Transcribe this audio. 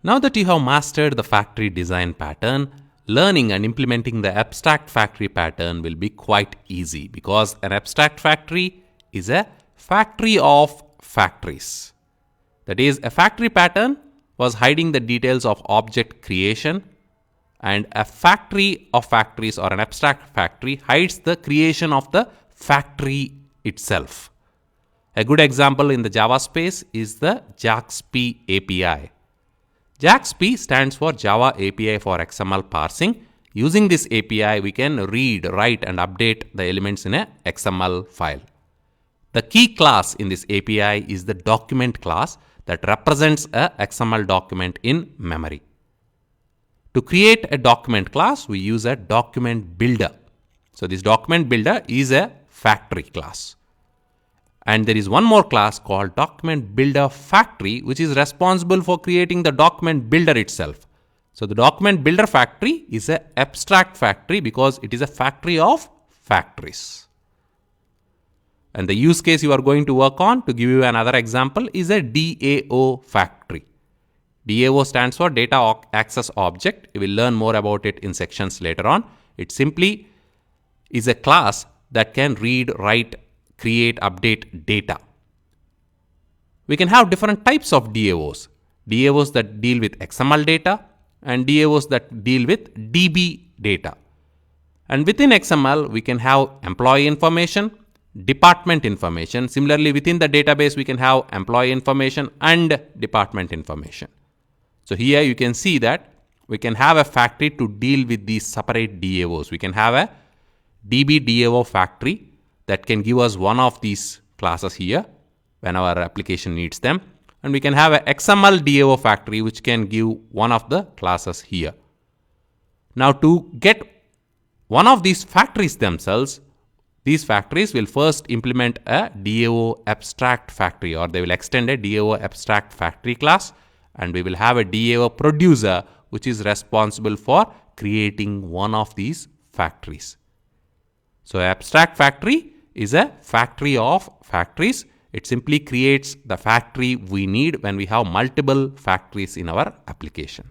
Now that you have mastered the factory design pattern, learning and implementing the abstract factory pattern will be quite easy because an abstract factory is a factory of factories. That is, a factory pattern was hiding the details of object creation, and a factory of factories or an abstract factory hides the creation of the factory itself. A good example in the Java space is the JAXP API. JAXP stands for Java API for XML parsing. Using this API, we can read, write, and update the elements in a XML file. The key class in this API is the document class that represents a XML document in memory. To create a document class, we use a document builder. So this document builder is a factory class. And there is one more class called document builder factory, which is responsible for creating the document builder itself. So the document builder factory is an abstract factory because it is a factory of factories. And the use case you are going to work on, to give you another example, is a DAO factory. DAO stands for Data Access Object. You will learn more about it in sections later on. It simply is a class that can read, write, create, update data. We can have different types of DAOs. DAOs that deal with XML data and DAOs that deal with DB data. And within XML, we can have employee information, department information. Similarly, within the database, we can have employee information and department information. So here you can see that we can have a factory to deal with these separate DAOs. We can have a DB DAO factory that can give us one of these classes here when our application needs them. And we can have a XML DAO factory which can give one of the classes here. Now to get one of these factories themselves, these factories will first implement a DAO abstract factory, or they will extend a DAO abstract factory class, and we will have a DAO producer which is responsible for creating one of these factories. So abstract factory is a factory of factories. It simply creates the factory we need when we have multiple factories in our application.